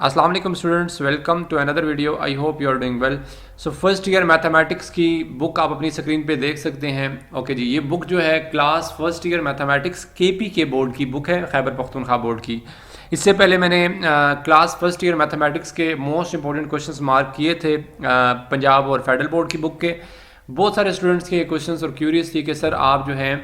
अस्सलाम वालेकुम students, welcome to another video. I hope you are doing well. So first year mathematics की book आप अपनी screen पे देख सकते हैं। ओके जी, ये बुक जो है क्लास फर्स्ट ईयर मैथमेटिक्स के बोर्ड की बुक है, खैबर पख्तूनख्वा बोर्ड की। इससे पहले मैंने क्लास फर्स्ट ईयर मैथमेटिक्स के मोस्ट इंपॉर्टेंट क्वेश्चंस मार्क किए थे पंजाब और फेडरल बोर्ड की बुक के। बहुत सारे स्टूडेंट्स के क्वेश्चंस और क्यूरियस थी कि सर आप जो है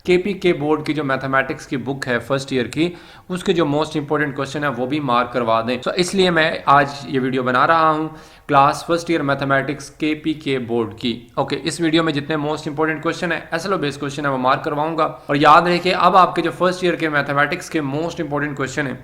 के बोर्ड की जो मैथमेटिक्स की बुक है फर्स्ट ईयर की, उसके जो मोस्ट इंपॉर्टेंट क्वेश्चन है वो भी मार्क करवा दें। तो इसलिए मैं आज ये वीडियो बना रहा हूँ क्लास फर्स्ट ईयर मैथमेटिक्स के बोर्ड की। ओके, इस वीडियो में जितने मोस्ट इंपॉर्टेंट क्वेश्चन है, एसएलओ बेस्ड क्वेश्चन है, वो मार्क करवाऊंगा। और याद रहे कि अब आपके जो फर्स्ट ईयर के मैथमेटिक्स के मोस्ट इंपॉर्टेंट क्वेश्चन है,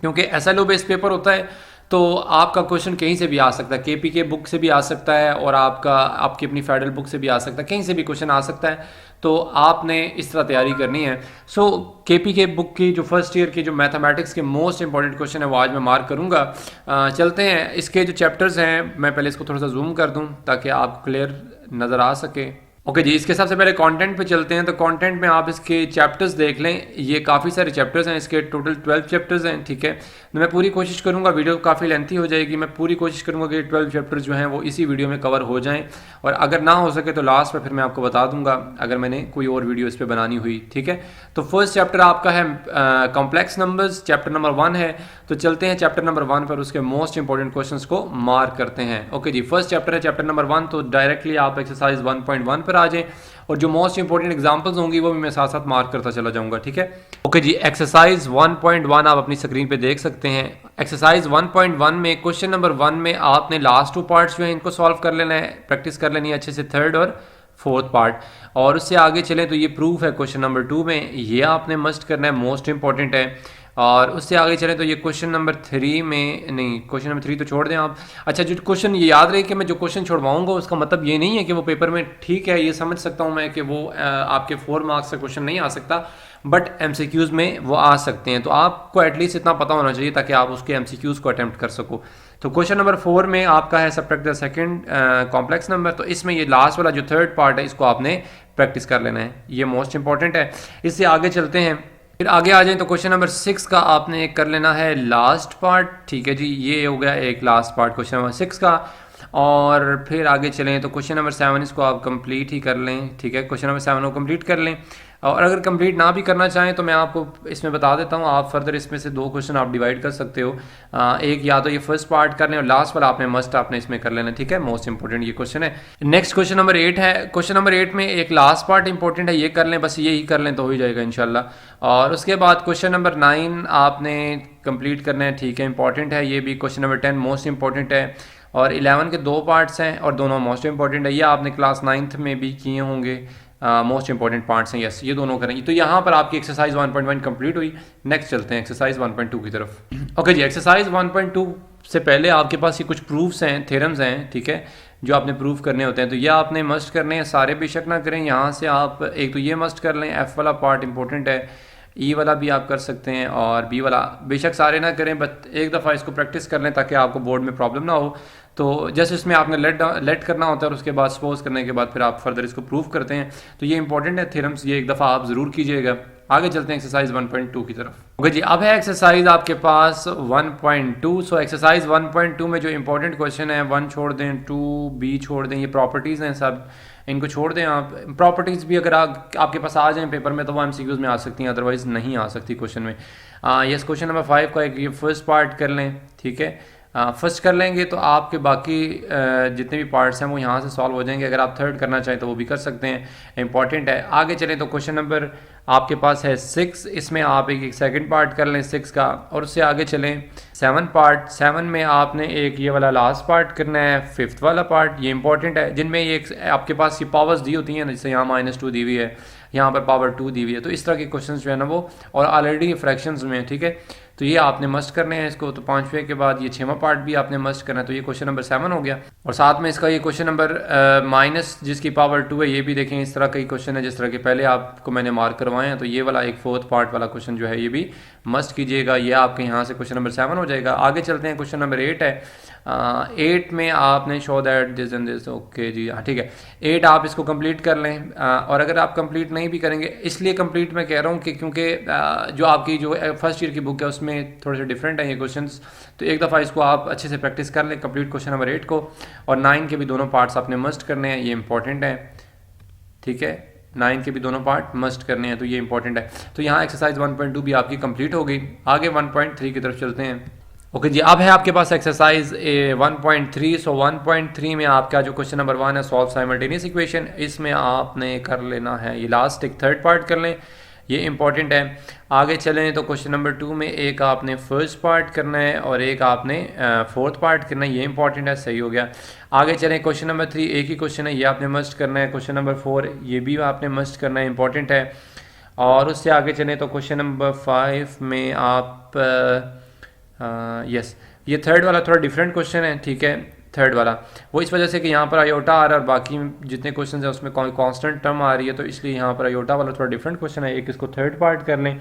क्योंकि एसएलओ बेस्ड पेपर होता है तो आपका क्वेश्चन कहीं से भी आ सकता है, के बुक से भी आ सकता है और आपकी अपनी फेडरल बुक से भी आ सकता है, कहीं से भी क्वेश्चन आ सकता है। तो आपने इस तरह तैयारी करनी है। सो के बुक की जो फर्स्ट ईयर की जो मैथमेटिक्स के मोस्ट इंपॉर्टेंट क्वेश्चन है वो आज मैं मार्क करूंगा। चलते हैं, इसके जो चैप्टर्स हैं मैं पहले इसको थोड़ा सा जूम कर दूं ताकि आपको क्लियर नज़र आ सके। ओके जी, इसके सबसे पहले कंटेंट पे चलते हैं। तो कंटेंट में आप इसके चैप्टर्स देख लें, ये काफ़ी सारे चैप्टर्स हैं, इसके टोटल 12 चैप्टर्स हैं। ठीक है, तो मैं पूरी कोशिश करूंगा, वीडियो काफ़ी लेंथी हो जाएगी, मैं पूरी कोशिश करूंगा कि 12 चैप्टर्स जो हैं वो इसी वीडियो में कवर हो जाएं, और अगर ना हो सके तो लास्ट में फिर मैं आपको बता दूंगा अगर मैंने कोई और वीडियो इस पर बनानी हुई। ठीक है, तो फर्स्ट चैप्टर आपका है कॉम्प्लेक्स नंबर्स, चैप्टर नंबर 1 है। तो चलते हैं चैप्टर नंबर 1 पर, उसके मोस्ट इंपॉर्टेंट क्वेश्चन को मार्क करते हैं। ओके जी, फर्स्ट चैप्टर है चैप्टर नंबर 1, तो डायरेक्टली आप एक्सरसाइज 1.1 पर आ जाएं और जो मोस्ट इंपॉर्टेंट एग्जांपल्स होंगी वो भी मैं साथ साथ मार्क करता चला जाऊंगा। ठीक है, ओके जी, एक्सरसाइज 1.1 आप अपनी स्क्रीन पे देख सकते हैं। एक्सरसाइज 1.1 में क्वेश्चन नंबर 1 में आपने लास्ट 2 पार्ट्स जो है इनको सॉल्व कर लेना है, प्रैक्टिस कर लेनी है अच्छे से, थर्ड और फोर्थ पार्ट। और उससे आगे चलें तो ये प्रूफ है क्वेश्चन नंबर 2 में, ये आपने मस्ट करना है, मोस्ट इंपॉर्टेंट है। और उससे आगे चलें तो ये क्वेश्चन नंबर 3 में, नहीं क्वेश्चन नंबर 3 तो छोड़ दें आप। अच्छा, जो क्वेश्चन, ये याद रहे कि मैं जो क्वेश्चन छोड़वाऊंगा उसका मतलब ये नहीं है कि वो पेपर में, ठीक है ये समझ सकता हूँ मैं कि वो आपके 4 मार्क्स का क्वेश्चन नहीं आ सकता, बट एमसीक्यूज में वो आ सकते हैं। तो आपको एटलीस्ट इतना पता होना चाहिए ताकि आप उसके एमसीक्यूज को अटेम्प्ट कर सको। तो क्वेश्चन नंबर 4 में आपका है subtract the second complex number. तो इसमें ये लास्ट वाला जो थर्ड पार्ट है इसको आपने प्रैक्टिस कर लेना है, ये मोस्ट इंपॉर्टेंट है। इससे आगे चलते हैं, फिर आगे आ जाए तो क्वेश्चन नंबर 6 का आपने कर लेना है लास्ट पार्ट। ठीक है जी, ये हो गया एक लास्ट पार्ट क्वेश्चन नंबर 6 का। और फिर आगे चलें तो क्वेश्चन नंबर 7 इसको आप कंप्लीट ही कर लें। ठीक है, क्वेश्चन नंबर 7 को कंप्लीट कर लें। और अगर कंप्लीट ना भी करना चाहें तो मैं आपको इसमें बता देता हूँ, आप फर्दर इसमें से 2 क्वेश्चन आप डिवाइड कर सकते हो। एक या तो ये फर्स्ट पार्ट कर लें और लास्ट वाला आपने मस्ट आपने इसमें कर लेना। ठीक है, मोस्ट इंपॉर्टेंट ये क्वेश्चन है। नेक्स्ट क्वेश्चन नंबर 8 है। क्वेश्चन नंबर 8 में एक लास्ट पार्ट इंपॉर्टेंट है, ये कर लें, बस यही कर लें तो हो ही जाएगा इंशाल्लाह। और उसके बाद क्वेश्चन नंबर 9 आपने कंप्लीट करना है। ठीक है, इंपॉर्टेंट है ये भी। क्वेश्चन नंबर 10 मोस्ट इंपॉर्टेंट है। और 11 के 2 पार्ट्स हैं और दोनों मोस्ट इंपॉर्टेंट है, ये आपने क्लास 9th में भी किए होंगे। मोस्ट इंपॉर्टेंट पार्ट्स हैं, यस, ये दोनों करेंगे। तो यहाँ पर आपकी एक्सरसाइज 1.1 कंप्लीट हुई। नेक्स्ट चलते हैं एक्सरसाइज 1.2 की तरफ। ओके जी, एक्सरसाइज 1.2 से पहले आपके पास ये कुछ प्रूफ्स हैं, थ्योरम्स हैं, ठीक है, जो आपने प्रूफ करने होते हैं। तो ये आपने मस्ट करने हैं, सारे बेशक ना करें। यहाँ से आप एक तो ये मस्ट कर लें, एफ वाला पार्ट इंपॉर्टेंट है, ई वाला भी आप कर सकते हैं और बी वाला बेशक सारे ना करें, बट एक दफ़ा इसको प्रैक्टिस कर लें ताकि आपको बोर्ड में प्रॉब्लम ना हो। तो जैसे इसमें आपने लेट करना होता है और उसके बाद सपोज करने के बाद फिर आप फर्दर इसको प्रूव करते हैं। तो ये इंपॉर्टेंट है थ्योरम्स, ये एक दफ़ा आप ज़रूर कीजिएगा। आगे चलते हैं एक्सरसाइज 1.2 की तरफ। ओके जी, अब है एक्सरसाइज आपके पास 1.2। सो एक्सरसाइज 1.2 में जो इंपॉर्टेंट क्वेश्चन है, 1 छोड़ दें, 2 बी छोड़ दें, ये प्रॉपर्टीज़ हैं सब, इनको छोड़ दें आप। प्रॉपर्टीज़ भी अगर आपके पास आ जाएं पेपर में तो वो एमसीक्यूज में आ सकती हैं, अदरवाइज़ नहीं आ सकती क्वेश्चन में। यस, क्वेश्चन नंबर 5 का एक ये फर्स्ट पार्ट कर लें। ठीक है, फर्स्ट कर लेंगे तो आपके बाकी जितने भी पार्ट्स हैं वो यहाँ से सॉल्व हो जाएंगे। अगर आप थर्ड करना चाहें तो वो भी कर सकते हैं, इंपॉर्टेंट है। आगे चलें तो क्वेश्चन नंबर आपके पास है 6, इसमें आप एक सेकंड पार्ट कर लें 6 का। और उससे आगे चलें 7 पार्ट, 7 में आपने एक ये वाला लास्ट पार्ट करना है, 5th वाला पार्ट, ये इंपॉर्टेंट है, जिनमें ये आपके पास ये पावर्स दी होती हैं, जैसे यहाँ -2 दी हुई है, यहाँ पर पावर 2 दी हुई है। तो इस तरह के क्वेश्चन जो है ना वो, और ऑलरेडी फ्रैक्शंस में है। ठीक है, तो ये आपने मस्ट करने हैं इसको। तो 5वें के बाद ये 6वां पार्ट भी आपने मस्ट करना है। तो ये क्वेश्चन नंबर 7 हो गया। और साथ में इसका ये क्वेश्चन नंबर माइनस जिसकी पावर 2 है, ये भी देखें, इस तरह का ही क्वेश्चन है जिस तरह के पहले आपको मैंने मार्क करवाए हैं। तो ये वाला एक 4th पार्ट वाला क्वेश्चन जो है ये भी मस्ट कीजिएगा। ये आपके यहाँ से क्वेश्चन नंबर 7 हो जाएगा। आगे चलते हैं, क्वेश्चन नंबर 8 है। 8 में आपने show that this and this, okay जी, हाँ ठीक है, 8 आप इसको कंप्लीट कर लें। और अगर आप कंप्लीट नहीं भी करेंगे, इसलिए कंप्लीट मैं कह रहा हूँ कि क्योंकि जो आपकी जो फर्स्ट ईयर की बुक है उसमें उसमें थोड़े से डिफरेंट हैं ये क्वेश्चंस, तो एक दफ़ा इसको आप अच्छे से प्रैक्टिस कर लें, कंप्लीट क्वेश्चन नंबर 8 को, और 9 के भी दोनों पार्ट्स आपने मस्ट करने हैं, ये इंपॉर्टेंट है, ठीक है। 9 के भी दोनों पार्ट मस्ट करने हैं, तो ये इंपॉर्टेंट है। तो यहाँ एक्सरसाइज 1.2 भी आपकी कंप्लीट हो गई। आगे 1.3 की तरफ चलते हैं। ओके जी, अब है आपके पास एक्सरसाइज 1.3। सो 1.3 में आपका जो क्वेश्चन नंबर 1 है, सॉल्व साइमल्टेनियस इक्वेशन, इसमें आपने कर लेना है ये लास्ट एक थर्ड पार्ट कर लें, ये इंपॉर्टेंट है। आगे चलें तो क्वेश्चन नंबर 2 में एक आपने फर्स्ट पार्ट करना है और एक आपने फोर्थ पार्ट करना है, ये इंपॉर्टेंट है, सही हो गया। आगे चलें क्वेश्चन नंबर 3, एक ही क्वेश्चन है, ये आपने मस्ट करना है। क्वेश्चन नंबर 4 ये भी आपने मस्ट करना है, इंपॉर्टेंट है। और उससे आगे चलें तो क्वेश्चन नंबर 5 में आप यस ये थर्ड वाला थोड़ा डिफरेंट क्वेश्चन है, ठीक है। थर्ड वाला वो इस वजह से कि यहाँ पर आयोटा आ रहा है और बाकी जितने क्वेश्चन हैं उसमें कांस्टेंट टर्म आ रही है, तो इसलिए यहाँ पर आयोटा वाला थोड़ा डिफरेंट क्वेश्चन है। एक इसको थर्ड पार्ट कर लें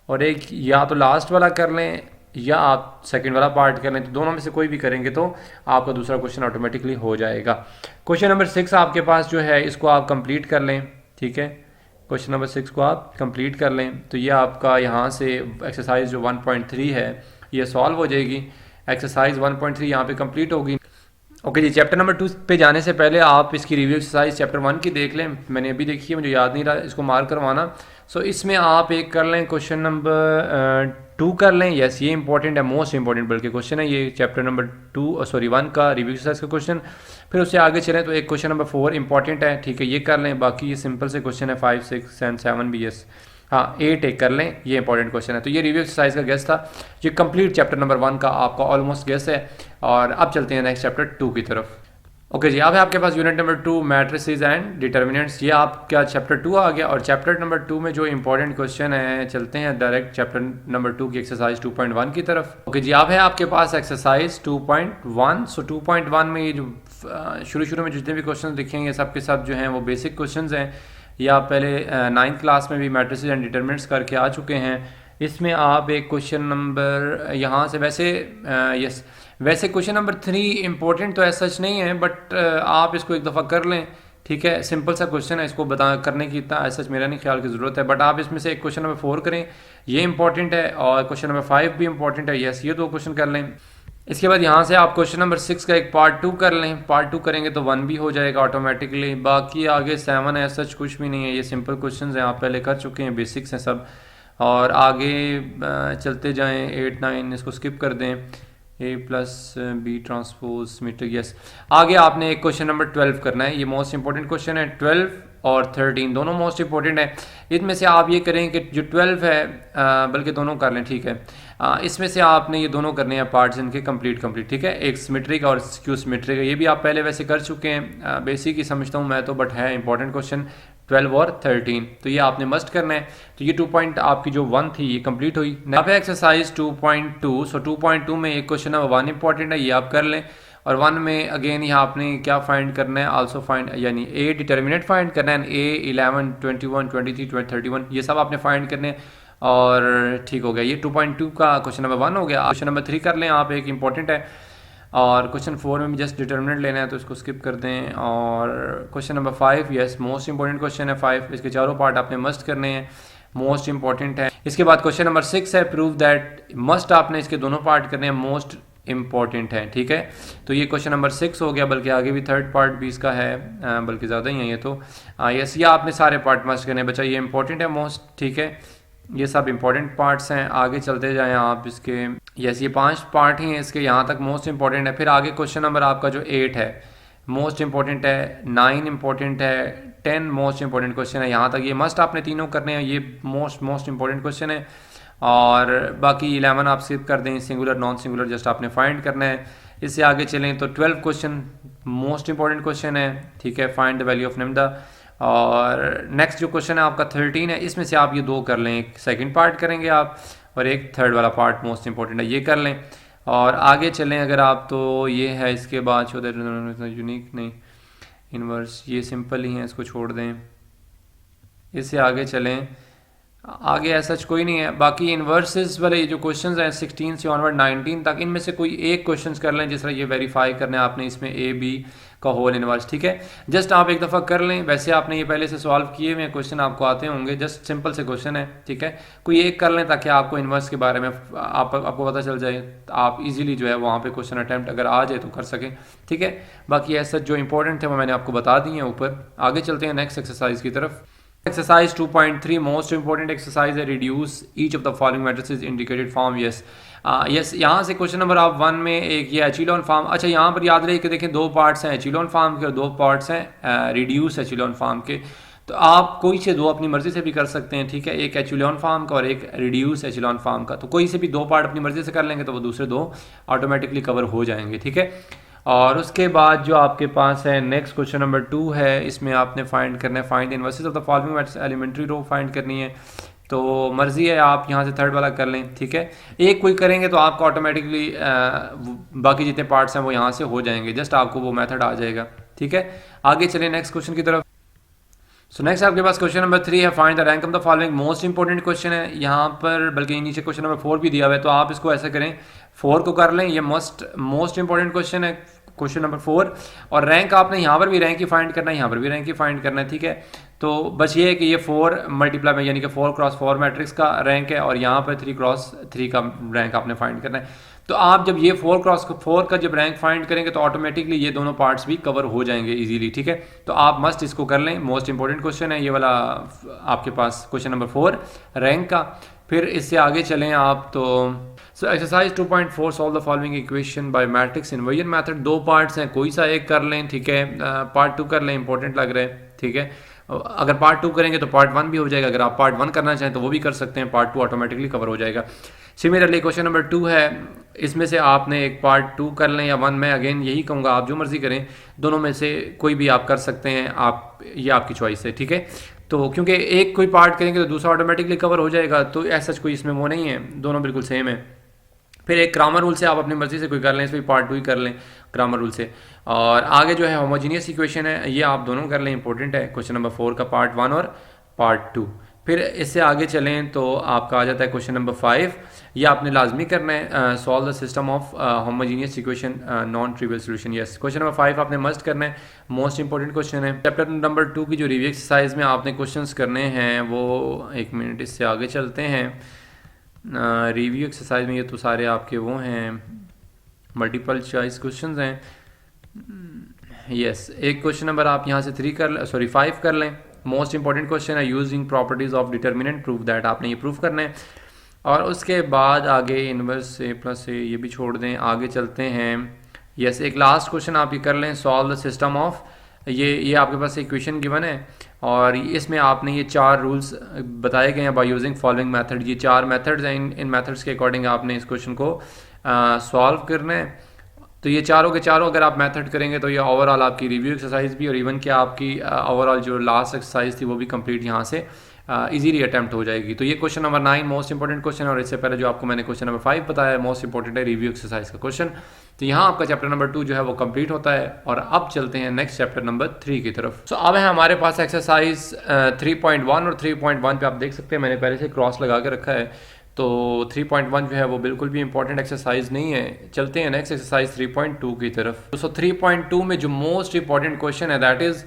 और एक या तो लास्ट वाला कर लें या आप सेकंड वाला पार्ट कर लें, तो दोनों में से कोई भी करेंगे तो आपका दूसरा क्वेश्चन ऑटोमेटिकली हो जाएगा। क्वेश्चन नंबर 6 आपके पास जो है इसको आप कंप्लीट कर लें, ठीक है। क्वेश्चन नंबर 6 को आप कंप्लीट कर लें तो ये आपका यहाँ से एक्सरसाइज जो 1.3 है ये सॉल्व हो जाएगी। एक्सरसाइज 1.3 यहाँ पे कंप्लीट होगी। ओके जी, चैप्टर नंबर 2 पे जाने से पहले आप इसकी रिव्यू एक्सरसाइज चैप्टर 1 की देख लें, मैंने अभी देखी है, मुझे याद नहीं रहा इसको मार्क करवाना। सो इसमें आप एक कर लें क्वेश्चन नंबर 2 कर लें, यस ये इंपॉर्टेंट है, मोस्ट इंपॉर्टेंट बल्कि क्वेश्चन है ये चैप्टर नंबर 1 का रिव्यू एक्सरसाइज का क्वेश्चन। फिर उससे आगे चलें तो एक क्वेश्चन नंबर 4 इंपॉर्टेंट है, ठीक है, ये कर लें। बाकी ये सिंपल से क्वेश्चन है 5, 6 एंड 7 भी, यस हाँ 8 एक कर लें, ये इंपॉर्टेंट क्वेश्चन है। तो ये रिव्यू एक्सरसाइज का गेस था, ये कंप्लीट चैप्टर नंबर 1 का आपका ऑलमोस्ट गेस है। और अब चलते हैं नेक्स्ट चैप्टर 2 की तरफ। ओके जी, अब है आपके पास unit number 2 matrices and determinants, ये आपका चैप्टर 2 आ गया। और चैप्टर नंबर 2 में जो इंपॉर्टेंट क्वेश्चन है, चलते हैं डायरेक्ट चैप्टर नंबर 2 की एक्सरसाइज 2.1 की तरफ। ओके जी, अब है आपके पास एक्सरसाइज 2.1। सो 2.1 में ये जो शुरू में जितने भी क्वेश्चन दिखेंगे सब के सब जो हैं वो बेसिक क्वेश्चन हैं, ये आप पहले 9th क्लास में भी मैट्रिसेस एंड डिटर्मिनेंट्स करके आ चुके हैं। इसमें आप एक क्वेश्चन नंबर यहाँ से वैसे क्वेश्चन नंबर 3 इंपॉर्टेंट तो ऐसा सच नहीं है, बट आप इसको एक दफ़ा कर लें, ठीक है। सिंपल सा क्वेश्चन है, इसको करने की इतना ऐसा मेरा नहीं ख्याल की ज़रूरत है, बट आप इसमें से एक क्वेश्चन नंबर 4 करें, ये इंपॉर्टेंट है। और क्वेश्चन नंबर 5 भी इंपॉर्टेंट है, यस ये 2 क्वेश्चन कर लें। इसके बाद यहाँ से आप क्वेश्चन नंबर 6 का एक पार्ट 2 कर लें, पार्ट 2 करेंगे तो 1 भी हो जाएगा ऑटोमेटिकली। बाकी आगे 7 है, सच कुछ भी नहीं है, ये सिंपल क्वेश्चन हैं, आप पहले कर चुके हैं, बेसिक्स हैं सब। और आगे चलते जाएं 8, 9 इसको स्किप कर दें, A+B ट्रांसपोज यस। आगे आपने एक क्वेश्चन नंबर 12 करना है, ये मोस्ट इंपॉर्टेंट क्वेश्चन है। 12 और 13 दोनों मोस्ट इंपॉर्टेंट है। इनमें से आप ये करें कि जो 12 है बल्कि दोनों कर लें, ठीक है। इसमें से आपने ये दोनों करने हैं पार्ट्स इनके कंप्लीट, ठीक है। एक सिमेट्रिक और स्क्यू सिमेट्रिक, ये भी आप पहले वैसे कर चुके हैं, बेसिक ही समझता हूँ मैं तो, बट है इंपॉर्टेंट क्वेश्चन 12 और 13, तो ये आपने मस्ट करना है। तो ये 2 पॉइंट आपकी जो 1 थी ये कंप्लीट हुई। अब है एक्सरसाइज 2.2। सो 2.2 में एक क्वेश्चन नंबर 1 इंपॉर्टेंट है, ये आप कर लें। और 1 में अगेन यहाँ आपने क्या फाइंड करना है, आल्सो फाइंड यानी ए डिटर्मिनेंट फाइंड करना है, A 11, 21, 23, 31 ये सब आपने फाइंड करने हैं। और ठीक हो गया, ये 2.2 का क्वेश्चन नंबर 1 हो गया। क्वेश्चन नंबर 3 कर लें आप, एक इंपॉर्टेंट है। और क्वेश्चन 4 में भी जस्ट डिटर्मिनेंट लेना है तो इसको स्किप कर दें। और question number 5 yes most important question है 5, इसके चारों पार्ट आपने मस्ट करने हैं, मोस्ट इंपॉर्टेंट है। इसके बाद क्वेश्चन नंबर 6 है प्रूव दैट, मस्ट आपने इसके दोनों पार्ट करने हैं, मोस्ट इंपॉर्टेंट है, ठीक है। तो ये क्वेश्चन नंबर 6 हो गया, बल्कि आगे भी थर्ड पार्ट भी इसका है, बल्कि ज़्यादा ही है ये तो। यस ये आपने सारे पार्ट मस्ट करने हैं बच्चा, ये इंपॉर्टेंट है मोस्ट, ठीक है। ये सब इंपॉर्टेंट पार्ट्स हैं, आगे चलते जाएं आप इसके। यस ये 5 पार्ट ही हैं इसके, यहाँ तक मोस्ट इंपॉर्टेंट है। फिर आगे क्वेश्चन नंबर आपका जो 8 है मोस्ट इंपॉर्टेंट है, 9 इंपॉर्टेंट है, 10 मोस्ट इंपॉर्टेंट क्वेश्चन है, यहाँ तक ये मस्ट आपने तीनों करने हैं, ये मोस्ट इंपॉर्टेंट क्वेश्चन है। और बाकी 11 आप स्किप कर दें, सिंगुलर नॉन सिंगुलर जस्ट आपने फाइंड करना है। इससे आगे चलें तो 12 क्वेश्चन मोस्ट इंपॉर्टेंट क्वेश्चन है, ठीक है, find the value of lambda. और नेक्स्ट जो क्वेश्चन है आपका 13 है, इसमें से आप ये 2 कर लें, एक सेकंड पार्ट करेंगे आप और एक थर्ड वाला पार्ट मोस्ट इंपॉर्टेंट है, ये कर लें। और आगे चलें अगर आप तो ये है इसके बाद शो दैट यूनिक नहीं इनवर्स, ये सिंपल ही है, इसको छोड़ दें। इससे आगे चलें आगे ऐसा कोई नहीं है। बाकी इन्वर्सेस वाले जो क्वेश्चंस हैं 16 से ऑनवर्ड 19 तक, इनमें से कोई एक क्वेश्चंस कर लें, जिस तरह ये वेरीफाई करना है आपने इसमें ए बी का होल इन्वर्स, ठीक है। जस्ट आप एक दफ़ा कर लें, वैसे आपने ये पहले से सॉल्व किए हुए क्वेश्चन आपको आते होंगे, जस्ट सिंपल से क्वेश्चन है, ठीक है। कोई एक कर लें ताकि आपको इन्वर्स के बारे में आपको पता चल जाए, आप इजीली जो है वहाँ पे क्वेश्चन अटैम्प्ट अगर आ जाए तो कर सकें, ठीक है। बाकी ऐसा जो इंपॉर्टेंट थे वो मैंने आपको बता दिए हैं ऊपर। आगे चलते हैं नेक्स्ट एक्सरसाइज की तरफ। एक्सरसाइज 2.3 मोस्ट इंपॉर्टेंट एक्सरसाइज है, reduce each of the following matrices indicated form. Yes यहाँ से क्वेश्चन नंबर आप 1 में एक ये एचिलॉन फॉर्म, अच्छा यहाँ पर याद रहे कि देखें दो पार्ट्स हैं एचिलॉन फॉर्म के और दो पार्ट्स हैं रिड्यूस एचिलॉन फॉर्म के। तो आप कोई से दो अपनी मर्जी से भी कर सकते हैं, ठीक है, एक एचिलॉन फॉर्म का और एक रिड्यूस एचिलॉन फॉर्म का। तो कोई से भी दो पार्ट अपनी मर्जी से कर लेंगे तो वो दूसरे दो ऑटोमेटिकली कवर हो जाएंगे, ठीक है। और उसके बाद जो आपके पास है नेक्स्ट क्वेश्चन नंबर 2 है, इसमें आपने फाइंड करना है find inverses of the following matrix, elementary row find करनी है। तो मर्जी है आप यहाँ से थर्ड वाला कर लें, ठीक है। एक कोई करेंगे तो आपका ऑटोमेटिकली बाकी जितने पार्ट्स हैं वो यहाँ से हो जाएंगे, जस्ट आपको वो मेथड आ जाएगा, ठीक है। आगे चलें नेक्स्ट क्वेश्चन की तरफ। सो नेक्स्ट आपके पास क्वेश्चन नंबर 3 है, find the rank of the following. Most important question है यहाँ पर, बल्कि नीचे क्वेश्चन नंबर 4 भी दिया हुआ है, तो आप इसको ऐसा करें 4 को कर लें, ये मोस्ट इंपॉर्टेंट क्वेश्चन है क्वेश्चन नंबर 4। और रैंक आपने यहाँ पर भी रैंक ही फाइंड करना है, यहाँ पर भी रैंक ही फाइंड करना है, ठीक है। तो बस ये है कि ये 4 मल्टीप्लाई में यानी कि 4x4 मैट्रिक्स का रैंक है और यहाँ पर 3x3 का रैंक आपने फाइंड करना है। तो आप जब ये 4x4 का जब रैंक फाइंड करेंगे तो ऑटोमेटिकली ये दोनों पार्ट्स भी कवर हो जाएंगे इजीली, ठीक है। तो आप मस्ट इसको कर लें, मोस्ट इंपॉर्टेंट क्वेश्चन है ये वाला आपके पास क्वेश्चन नंबर 4 रैंक का। फिर इससे आगे चलें आप तो so exercise 2.4 solve the following equation by matrix inversion method. दो पार्ट्स हैं, कोई सा एक कर लें, ठीक है। पार्ट 2 कर लें, इंपॉर्टेंट लग रहा है, ठीक है। अगर पार्ट 2 करेंगे तो पार्ट 1 भी हो जाएगा, अगर आप पार्ट 1 करना चाहें तो वो भी कर सकते हैं, पार्ट 2 ऑटोमेटिकली कवर हो जाएगा। सिमिलरली क्वेश्चन नंबर 2 है, इसमें से आपने एक पार्ट 2 कर लें या 1, में अगेन यही कहूँगा आप जो मर्जी करें, दोनों में से कोई भी आप कर सकते हैं, आप ये आपकी चॉइस है, ठीक है। तो क्योंकि एक कोई पार्ट करेंगे तो दूसरा ऑटोमेटिकली कवर हो जाएगा, तो ऐसा कोई इसमें वो नहीं है, दोनों बिल्कुल सेम है। फिर एक ग्रामर रूल से आप अपनी मर्जी से कोई कर लें, इसमें पार्ट 2 ही कर लें ग्रामर रूल से। और आगे जो है होमोजीनियस इक्वेशन है, ये आप दोनों कर लें, इंपॉर्टेंट है क्वेश्चन नंबर 4 का पार्ट 1 और पार्ट 2। फिर इससे आगे चलें तो आपका आ जाता है क्वेश्चन नंबर 5, ये आपने लाजमी करना है, solve the system of homogeneous equation non trivial solution. Yes question number 5 आपने मस्ट करना है, मोस्ट इंपॉर्टेंट क्वेश्चन है। चैप्टर नंबर 2 की जो रिव्यू एक्सरसाइज में आपने क्वेश्चंस करने हैं वो, एक मिनट इससे आगे चलते हैं। रिव्यू एक्सरसाइज में ये तो सारे आपके वो हैं, मल्टीपल चॉइस क्वेश्चंस हैं। यस एक क्वेश्चन नंबर आप यहाँ से 5 कर लें, मोस्ट इंपॉर्टेंट क्वेश्चन है, using properties of determinant prove that, आपने ये प्रूव करना है। और उसके बाद आगे इनवर्स से प्लस से ये भी छोड़ दें, आगे चलते हैं। यस एक लास्ट क्वेश्चन आप ये कर लें, सॉल्व द सिस्टम ऑफ, ये आपके पास इक्वेशन गिवन है और इसमें आपने ये 4 रूल्स बताए गए हैं बाय यूजिंग फॉलोइंग मेथड। ये 4 मेथड्स हैं, इन मेथड्स के अकॉर्डिंग आपने इस क्वेश्चन को सॉल्व करना है। तो ये चारों के चारों अगर आप मेथड करेंगे तो ये ओवरऑल आपकी रिव्यू एक्सरसाइज भी और इवन कि आपकी ओवरऑल जो लास्ट एक्सरसाइज थी वो भी कंप्लीट यहाँ से इजीली अटैम्प्ट हो जाएगी। तो ये question number 9 most important question, और इससे पहले जो आपको मैंने क्वेश्चन नंबर 5 बताया मोस्ट इंपॉर्टेंट है रिव्यू एक्सरसाइज का क्वेश्चन। तो यहाँ आपका चैप्टर नंबर 2 जो है वो कंप्लीट होता है और अब चलते हैं नेक्स्ट चैप्टर नंबर 3 की तरफ। सो अब है हमारे पास एक्सरसाइज 3.1 और 3.1 पे आप देख सकते हैं मैंने पहले से क्रॉस लगा के रखा है। तो 3.1 जो है वो बिल्कुल भी इंपॉर्टेंट एक्सरसाइज नहीं है। चलते हैं नेक्स्ट एक्सरसाइज 3.2 की तरफ। तो 3.2 में जो मोस्ट इंपॉर्टेंट क्वेश्चन है दैट इज़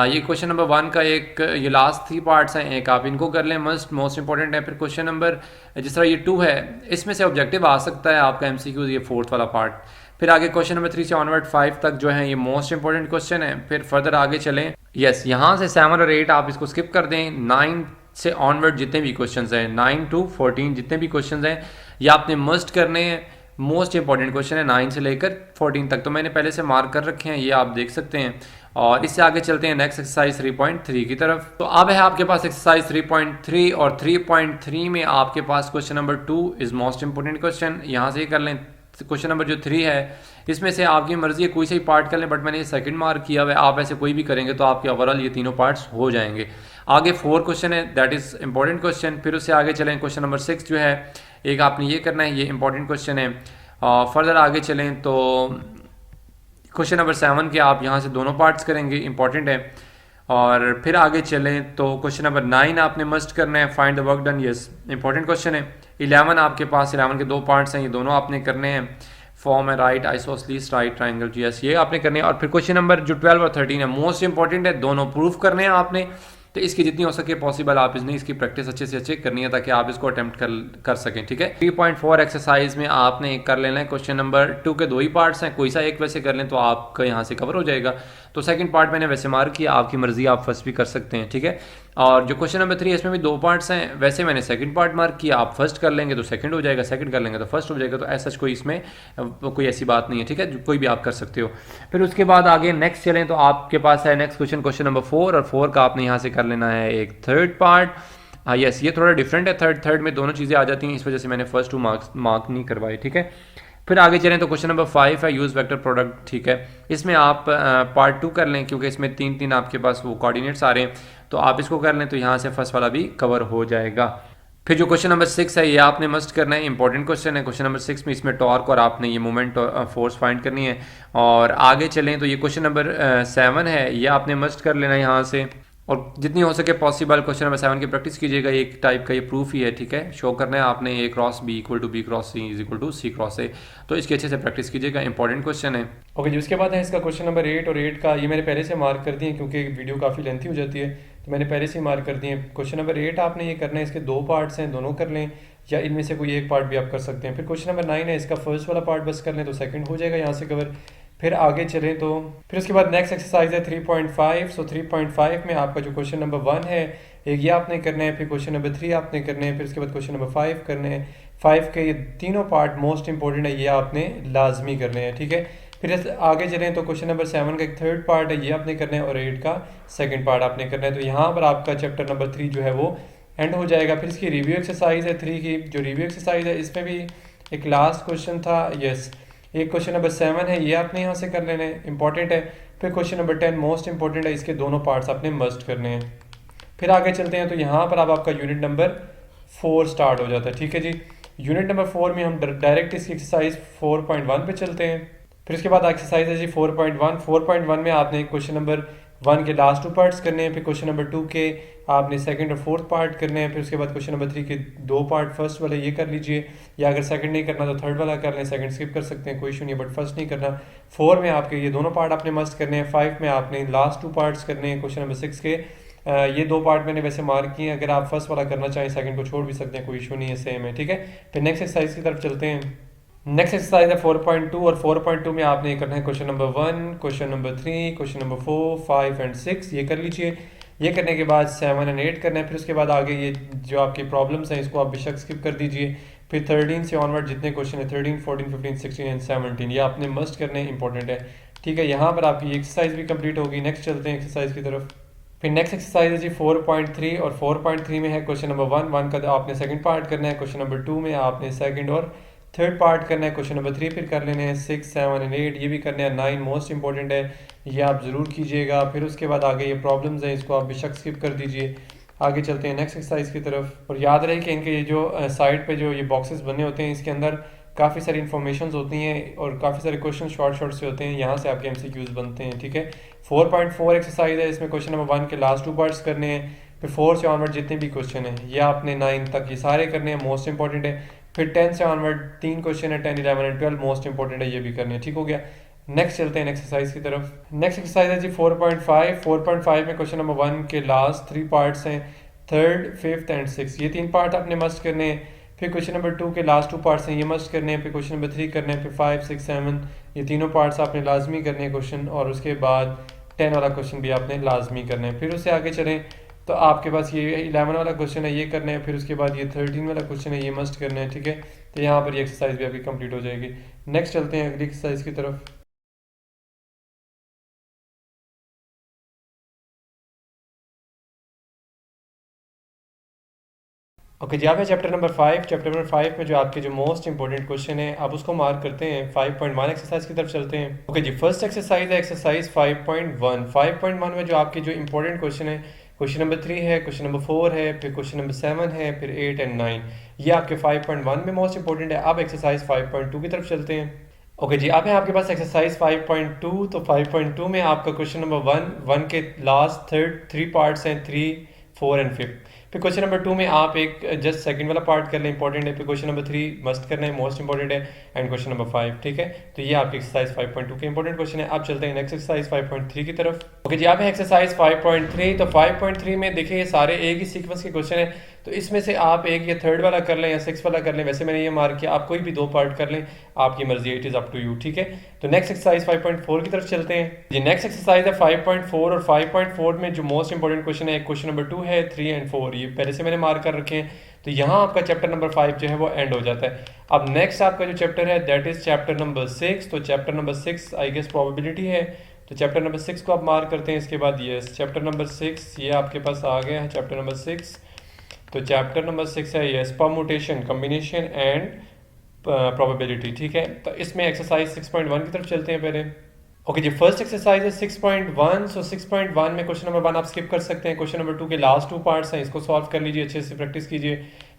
ये क्वेश्चन नंबर 1 का एक ये लास्ट 3 पार्ट्स हैं, एक आप इनको कर लें, मोस्ट इंपॉर्टेंट है। फिर क्वेश्चन नंबर जिस तरह ये 2 है इसमें से ऑब्जेक्टिव आ सकता है आपका MCQ, ये 4th वाला पार्ट। फिर आगे क्वेश्चन नंबर 3 से ऑनवर्ड 5 तक जो है ये मोस्ट इंपॉर्टेंट क्वेश्चन है। फिर फर्दर आगे चलें, यस यहाँ से 7 और 8 आप इसको स्किप कर दें। 9 से ऑनवर्ड जितने भी क्वेश्चंस हैं, 9 to 14 जितने भी क्वेश्चंस हैं ये आपने मस्ट करने हैं। मोस्ट इंपॉर्टेंट क्वेश्चन है 9 से लेकर 14 तक, तो मैंने पहले से मार्क कर रखे हैं, ये आप देख सकते हैं। और इससे आगे चलते हैं नेक्स्ट एक्सरसाइज 3.3 की तरफ। तो अब है आपके पास एक्सरसाइज 3.3 और 3.3 में आपके पास question number 2 is most important question. यहाँ से कर लें क्वेश्चन नंबर जो 3 है इसमें से आपकी मर्जी है कोई से ही पार्ट कर लें, बट मैंने ये सेकंड मार्क किया हुआ है, आप ऐसे कोई भी करेंगे तो आपके ओवरऑल ये तीनों पार्ट्स हो जाएंगे। आगे 4 क्वेश्चन है दैट इज़ इंपॉर्टेंट क्वेश्चन। फिर उससे आगे चलें क्वेश्चन नंबर 6 जो है एक आपने ये करना है, ये इंपॉर्टेंट क्वेश्चन है। फर्दर आगे चलें तो क्वेश्चन नंबर 7 के आप यहाँ से दोनों पार्ट्स करेंगे, इंपॉर्टेंट है। और फिर आगे चलें तो क्वेश्चन नंबर 9 आपने मस्ट करना है, find the work done. Yes, important question है। 11 आपके पास, 11 के दो पार्ट्स हैं, ये दोनों आपने करने हैं। फॉर्म है right isosceles right triangle, yes ये आपने करने हैं। और फिर क्वेश्चन नंबर जो 12 और 13 है मोस्ट इंपॉर्टेंट है, दोनों प्रूफ करने हैं आपने। तो इसकी जितनी हो सके पॉसिबल आप इसकी प्रैक्टिस अच्छे से अच्छे करनी है ताकि आप इसको अटेम्प्ट कर सकें, ठीक है। 3.4 एक्सरसाइज में आपने कर लेना है क्वेश्चन नंबर 2 के दो ही पार्ट्स हैं, कोई सा एक वैसे कर लें तो आपका यहाँ से कवर हो जाएगा। तो सेकंड पार्ट मैंने वैसे मार्क किया, आपकी मर्जी, आप फर्स्ट भी कर सकते हैं, ठीक है। और जो क्वेश्चन नंबर 3 है इसमें भी दो पार्ट्स हैं, वैसे मैंने सेकंड पार्ट मार्क किया, आप फर्स्ट कर लेंगे तो सेकंड हो जाएगा, सेकंड कर लेंगे तो फर्स्ट हो जाएगा। तो ऐसा कोई इसमें कोई ऐसी बात नहीं है, ठीक है, कोई भी आप कर सकते हो। फिर उसके बाद आगे नेक्स्ट चलें तो आपके पास है नेक्स्ट क्वेश्चन नंबर 4, और 4 का आपने यहाँ से कर लेना है एक थर्ड पार्ट। हाँ यस, ये थोड़ा डिफरेंट है, थर्ड में दोनों चीज़ें आ जाती हैं, इस वजह से मैंने फर्स्ट 2 मार्क नहीं करवाए, ठीक है। फिर आगे चलें तो क्वेश्चन नंबर 5 है यूज़ वेक्टर प्रोडक्ट, ठीक है। इसमें आप पार्ट 2 कर लें क्योंकि इसमें 3 आपके पास वो कोऑर्डिनेट्स आ रहे हैं, तो आप इसको कर लें तो यहाँ से फर्स्ट वाला भी कवर हो जाएगा। फिर जो क्वेश्चन नंबर 6 है ये आपने मस्ट करना है, इंपॉर्टेंट क्वेश्चन है। क्वेश्चन नंबर 6 में इसमें टॉर्क और आपने ये मोमेंट फोर्स फाइंड करनी है। और आगे चलें तो ये क्वेश्चन नंबर 7 है, ये आपने मस्ट कर लेना है यहाँ से। और जितनी हो सके पॉसिबल क्वेश्चन नंबर 7 की प्रैक्टिस कीजिएगा, एक टाइप का ये प्रूफ ही है, ठीक है। शो करना है आपने a cross b equal to b cross c is equal to c cross a, तो इसकी अच्छे से प्रैक्टिस कीजिएगा, इंपॉर्टेंट क्वेश्चन है। ओके जी, उसके बाद है इसका क्वेश्चन नंबर 8, और 8 का ये मैंने पहले से मार्क कर दिए क्योंकि वीडियो काफ़ी लेंथी हो जाती है, तो मैंने पहले से मार्क कर दिए। क्वेश्चन नंबर 8 आपने ये करना है, इसके दो पार्ट्स हैं, दोनों कर लें या इनमें से कोई एक पार्ट भी आप कर सकते हैं। फिर क्वेश्चन नंबर 9 है, इसका फर्स्ट वाला पार्ट बस कर लें तो सेकंड हो जाएगा यहाँ से कवर। फिर आगे चलें तो फिर उसके बाद नेक्स्ट एक्सरसाइज है 3.5। सो 3.5 में आपका जो क्वेश्चन नंबर 1 है एक ये आपने करना है, फिर क्वेश्चन नंबर 3 आपने करने हैं, फिर उसके बाद क्वेश्चन नंबर 5 करने हैं। 5 के ये तीनों पार्ट मोस्ट इंपॉर्टेंट है, ये आपने लाजमी करने हैं, ठीक है। फिर आगे चलें तो क्वेश्चन नंबर 7 का एक थर्ड पार्ट है, ये आपने करना है, और 8 का सेकंड पार्ट आपने करना है। तो यहाँ पर आपका चैप्टर नंबर 3 जो है वो एंड हो जाएगा। फिर इसकी रिव्यू एक्सरसाइज है 3 की, जो रिव्यू एक्सरसाइज है इसमें भी एक लास्ट क्वेश्चन था, यस एक क्वेश्चन नंबर 7 है, ये आपने यहाँ से कर लेने हैं, इंपॉर्टेंट है। फिर क्वेश्चन नंबर 10 मोस्ट इंपॉर्टेंट है, इसके दोनों पार्ट्स आपने मस्ट करने हैं। फिर आगे चलते हैं तो यहाँ पर अब आपका यूनिट नंबर 4 स्टार्ट हो जाता है, ठीक है जी। यूनिट नंबर 4 में हम डायरेक्ट इसकी एक्सरसाइज 4.1 पे चलते हैं। फिर उसके बाद एक्सरसाइज है जी 4.1। 4.1 में आपने क्वेश्चन नंबर 1 के लास्ट 2 पार्ट्स करने हैं, फिर क्वेश्चन नंबर 2 के आपने सेकंड और फोर्थ पार्ट करने हैं। फिर उसके बाद क्वेश्चन नंबर 3 के 2 पार्ट फर्स्ट वाले ये कर लीजिए, या अगर सेकंड नहीं करना तो थर्ड वाला कर लें, सेकंड स्किप कर सकते हैं, कोई इशू नहीं है, बट फर्स्ट नहीं करना। 4 में आपके ये दोनों पार्ट आपने मस्ट करने हैं। 5 में आपने लास्ट 2 पार्ट्स करने हैं क्वेश्चन नंबर 6 के। ये 2 पार्ट मैंने वैसे मार्क किए हैं, अगर आप फर्स्ट वाला करना चाहें सेकंड को छोड़ भी सकते हैं, कोई इशू नहीं है, सेम है, ठीक है। फिर नेक्स्ट एक्सरसाइज की तरफ चलते हैं। नेक्स्ट एक्सरसाइज है 4.2, और 4.2 में आपने करना है question number 1, question number 3, question number 4, 5 and 6, ये कर लीजिए। ये करने के बाद 7 एंड 8 करना है। फिर उसके बाद आगे ये जो आपकी प्रॉब्लम्स हैं इसको आप बेशक स्किप कर दीजिए। फिर 13 से ऑनवर्ड जितने क्वेश्चन है 13, 14, 15, 16 एंड 17 ये आपने मस्ट करने, इंपॉर्टेंट है, ठीक है। यहाँ पर आपकी एक्सरसाइज भी कंप्लीट होगी। नेक्स्ट चलते हैं एक्सरसाइज की तरफ। फिर नेक्स्ट एक्सरसाइज है जी 4.3, और 4.3 में है क्वेश्चन नंबर 1 का आपने सेकंड पार्ट करना है, क्वेश्चन नंबर 2 में आपने सेकंड और थर्ड पार्ट करना है, क्वेश्चन नंबर 3 फिर कर लेने हैं, 6, 7 एंड 8 ये भी करने हैं। 9 मोस्ट इंपॉर्टेंट है, ये आप ज़रूर कीजिएगा। फिर उसके बाद आगे ये प्रॉब्लम्स हैं इसको आप बेशक स्किप कर दीजिए। आगे चलते हैं नेक्स्ट एक्सरसाइज की तरफ। और याद रहे कि इनके ये जो साइड पे जो ये बॉक्सेस बने होते हैं इसके अंदर काफ़ी सारी इन्फॉर्मेशन होती हैं और काफ़ी सारे क्वेश्चन शॉर्ट से होते हैं, यहाँ से आपके MCQs बनते हैं, ठीक है। 4.4 एक्सरसाइज है, इसमें क्वेश्चन नंबर 1 के लास्ट 2 पार्ट्स करने हैं। फिर 4 से ऑनवर्ड जितने भी क्वेश्चन हैं ये आपने 9 तक ये सारे करने हैं, मोस्ट इंपॉर्टेंट है। फिर 10 से ऑनवर्ड 3 क्वेश्चन है, 10, 11 एंड 12 मोस्ट इंपॉर्टेंट है, ये भी करने हैं, ठीक हो गया। नेक्स्ट चलते हैं एक्सरसाइज की तरफ। नेक्स्ट एक्सरसाइज है जी 4.5। 4.5 में क्वेश्चन नंबर 1 के लास्ट 3 पार्ट्स हैं, थर्ड, फिफ्थ एंड 6, ये 3 पार्ट आपने मस्ट करने हैं। फिर क्वेश्चन नंबर 2 के लास्ट 2 पार्ट्स हैं, ये मस्ट करने हैं। फिर क्वेश्चन नंबर 3 करने हैं, फिर 5, 6, 7 ये तीनों पार्ट्स आपने लाजमी करने हैं क्वेश्चन, और उसके बाद 10 वाला क्वेश्चन भी आपने लाजमी करना है। फिर उससे आगे चलें तो आपके पास ये 11 वाला क्वेश्चन है, ये करना है। फिर उसके बाद ये 13 वाला क्वेश्चन है, ये मस्ट करना है, ठीक है। तो यहाँ पर ये एक्सरसाइज भी आपकी कंप्लीट हो जाएगी। नेक्स्ट चलते हैं अगली एक्सरसाइज की तरफ। ओके जी, आप है चैप्टर नंबर 5। चैप्टर नंबर 5 में जो आपके जो मोस्ट इंपॉर्टेंट क्वेश्चन है आप उसको मार्क करते हैं। 5.1 एक्सरसाइज की तरफ चलते हैं। ओके जी, फर्स्ट एक्सरसाइज है एक्सरसाइज 5.1। 5.1 में जो आपके जो इंपॉर्टेंट क्वेश्चन है, क्वेश्चन नंबर 3 है, क्वेश्चन नंबर 4 है, फिर क्वेश्चन नंबर 7 है, फिर 8 एंड 9 ये आपके 5.1 में मोस्ट इंपॉर्टेंट है। अब एक्सरसाइज 5.2 की तरफ चलते हैं। ओके जी, अब है आपके पास एक्सरसाइज 5.2। तो 5.2 में आपका क्वेश्चन नंबर 1 के लास्ट थ्री पार्ट्स हैं, 3, 4 एंड 5। फिर क्वेश्चन नंबर 2 में आप एक जस्ट सेकंड वाला पार्ट कर लें, इंपॉर्टेंट है। फिर क्वेश्चन नंबर 3 मस्ट करना है, मोस्ट इंपॉर्टेंट है। एंड क्वेश्चन नंबर 5, ठीक है। तो ये आपकी एक्सरसाइज 5.2 के इंपॉर्टेंट क्वेश्चन है। अब चलते हैं नेक्स्ट एक्सरसाइज 5.3 की तरफ। ओके जी, अब है एक्सरसाइज 5.3। तो 5.3 में देखिए सारे एक ही सीक्वेंस के क्वेश्चन है। तो इसमें से आप एक या थर्ड वाला कर लें या सिक्स वाला कर लें। वैसे मैंने ये मार्क किया, आप कोई भी 2 पार्ट कर लें, आपकी मर्जी, it is up to you, ठीक है। तो नेक्स्ट एक्सरसाइज 5.4 की तरफ चलते हैं जी। नेक्स्ट एक्सरसाइज है 5.4 और 5.4 में जो मोस्ट इंपॉर्टेंट क्वेश्चन है, क्वेश्चन नंबर 2 है, 3 एंड 4, ये पहले से मैंने मार्क कर रखे हैं। तो यहाँ आपका चैप्टर नंबर 5 जो है वो एंड हो जाता है। अब नेक्स्ट आपका जो चैप्टर है दैट इज चैप्टर नंबर 6। तो chapter number 6 I guess probability है। तो चैप्टर नंबर 6 को आप मार्क करते हैं। इसके बाद यस, चैप्टर नंबर 6 ये आपके पास आ गया है, चैप्टर नंबर 6। तो चैप्टर नंबर 6 है yes, permutation, combination and probability, ठीक है। तो इसमें एक्सरसाइज 6.1 की तरफ चलते हैं पहले। ओके जी, फर्स्ट एक्सरसाइज है 6.1। सो 6.1 में क्वेश्चन नंबर 1 आप स्किप कर सकते हैं। क्वेश्चन नंबर 2 के लास्ट 2 पार्ट्स हैं, इसको सॉल्व कर लीजिए, अच्छे से प्रैक्टिस कीजिए।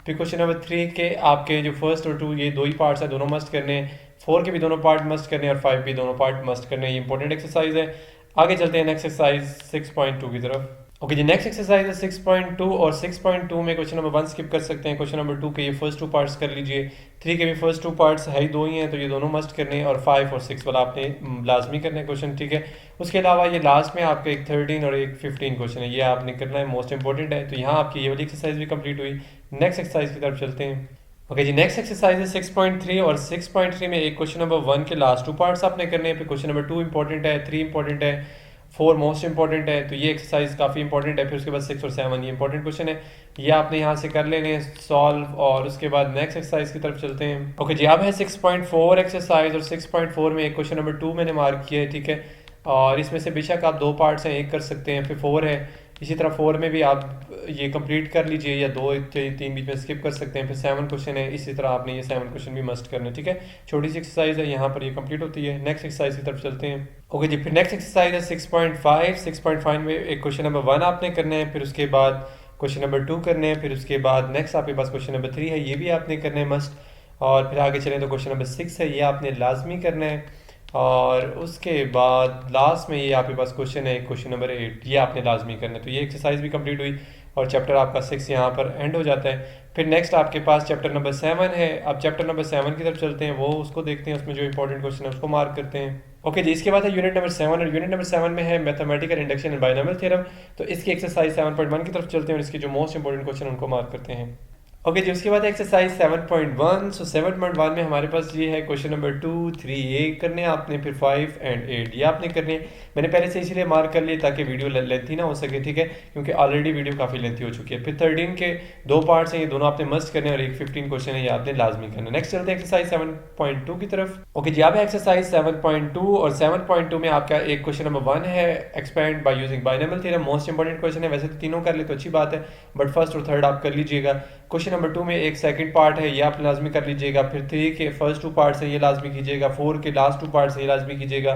फिर क्वेश्चन नंबर 3 के आपके जो फर्स्ट और 2 ये 2 ही पार्ट्स हैं, दोनों मस्ट करने हैं। 4 के भी दोनों पार्ट मस्ट करने हैं और 5 भी दोनों पार्ट मस्ट करने हैं। ये इंपॉर्टेंट एक्सरसाइज है। आगे चलते हैं नेक्स्ट एक्सरसाइज 6.2 की तरफ। ओके जी, नेक्स्ट एक्सरसाइज है 6.2 और 6.2 में क्वेश्चन नंबर 1 स्किप कर सकते हैं। क्वेश्चन नंबर 2 के ये फर्स्ट 2 पार्ट्स कर लीजिए। 3 के भी फर्स्ट 2 पार्ट्स है ही 2 ही हैं, तो ये दोनों मस्ट करने हैं। और 5 और 6 वाला आपने लाजमी करना है क्वेश्चन, ठीक है। उसके अलावा ये लास्ट में आपका एक 13 और एक 15 क्वेश्चन है, ये आपने करना है, मोस्ट इंपॉर्टेंट है। तो यहाँ आपकी ये वाली एक्सरसाइज भी कंप्लीट हुई। नेक्स्ट एक्सरसाइज की तरफ चलते हैं। ओके जी, नेक्स्ट एक्सरसाइज है 6.3 और 6.3 में एक क्वेश्चन नंबर 1 के लास्ट 2 पार्ट्स आपने करने हैं। फिर क्वेश्चन नंबर 2 इंपॉर्टेंट है, 3 इंपॉर्टेंट है, 4 मोस्ट इंपॉर्टेंट है। तो ये एक्सरसाइज काफ़ी इंपॉर्टेंट है। फिर उसके बाद 6 और 7 ये इंपॉर्टेंट क्वेश्चन है, ये आपने यहाँ से कर लेने सॉल्व। और उसके बाद नेक्स्ट एक्सरसाइज की तरफ चलते हैं। ओके जी, अब है 6.4 एक्सरसाइज और 6.4 में एक क्वेश्चन नंबर 2 मैंने मार्क किया है, ठीक है। और इसमें से बेशक आप 2 पार्ट्स हैं, एक कर सकते हैं। फिर 4 है, इसी तरह 4 में भी आप ये कंप्लीट कर लीजिए, या 2 3 बीच में स्किप कर सकते हैं। फिर 7 क्वेश्चन है, इसी तरह आपने ये 7 क्वेश्चन भी मस्ट करने, ठीक है। छोटी सी एक्सरसाइज है, यहाँ पर ये कंप्लीट होती है। नेक्स्ट एक्सरसाइज की तरफ चलते हैं। ओके जी, फिर नेक्स्ट एक्सरसाइज है 6.5। 6.5 में एक क्वेश्चन नंबर 1 आपने करना है, फिर उसके बाद क्वेश्चन नंबर 2 करने हैं। फिर उसके बाद नेक्स्ट आपके पास क्वेश्चन नंबर 3 है, ये भी आपने करना है मस्ट। और फिर आगे चलें तो क्वेश्चन नंबर 6 है, ये आपने लाजमी करना है। और उसके बाद लास्ट में ये आपके पास क्वेश्चन है क्वेश्चन नंबर 8, ये आपने लाजमी करना है। तो ये एक्सरसाइज भी कंप्लीट हुई और चैप्टर आपका 6 यहाँ पर एंड हो जाता है। फिर नेक्स्ट आपके पास चैप्टर नंबर 7 है। अब चैप्टर नंबर 7 की तरफ चलते हैं, वो उसको देखते हैं, उसमें जो इंपॉर्टेंट क्वेश्चन है उसको मार्क करते हैं। ओके जी, इसके बाद है यूनिट नंबर 7 और यूनिट नंबर 7 में है mathematical induction and binomial theorem. तो इसकी एक्सरसाइज 7.1 की तरफ चलते हैं और इसके जो मोस्ट इंपॉर्टेंट क्वेश्चन उनको मार्क करते हैं। ओके जी, उसके बाद एक्सरसाइज 7.1। सो 7.1 में हमारे पास ये है क्वेश्चन नंबर 2, 3 ये करने हैं आपने, फिर 5 एंड 8 ये आपने करने हैं। मैंने पहले से इसीलिए मार्क कर लिया ताकि वीडियो लेंथी ना हो सके, ठीक है, क्योंकि ऑलरेडी वीडियो काफ़ी लेंथी हो चुकी है। फिर 13 के 2 पार्ट्स हैं, ये दोनों आपने मस्ट करने और एक 15 क्वेश्चन है, ये आपने लाजमी करना। नेक्स्ट चलते हैं एक्सरसाइज 7.2 की तरफ। ओके जी, अब है एक्सरसाइज 7.2 और 7.2 में आपका एक क्वेश्चन नंबर 1 है, expand by using binomial theorem, most important question है। वैसे तो तीनों कर ले तो अच्छी बात है, बट फर्स्ट और थर्ड आप कर लीजिएगा। क्वेश्चन नंबर 2 में एक सेकंड पार्ट है, ये आप लाजमी कर लीजिएगा। फिर 3 के फर्स्ट 2 पार्ट्स हैं, ये लाजमी कीजिएगा। 4 के लास्ट 2 पार्ट्स हैं, ये लाजमी कीजिएगा।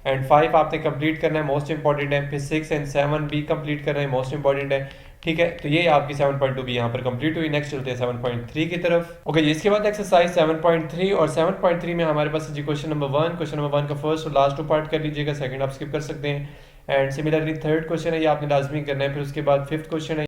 एंड 5 आपने कंप्लीट करना है, मोस्ट इंपॉर्टेंट है। फिर 6 एंड 7 भी कंप्लीट करना है, मोस्ट इंपॉर्टेंट है, ठीक है। तो ये आपकी 7.2 भी यहाँ पर कंप्लीट हुई। नेक्स्ट चलते हैं 7.3 की तरफ। ओके जी, इसके बाद एक्सरसाइज 7.3 और 7.3 में हमारे पास जी क्वेश्चन नंबर 1। क्वेश्चन नंबर 1 का फर्स्ट और लास्ट 2 पार्ट कर लीजिएगा, सेकंड आप स्किप कर सकते हैं। एंड सिमिलरली थर्ड क्वेश्चन है, ये आपने लाजमी करना है। फिर उसके बाद 5th क्वेश्चन है,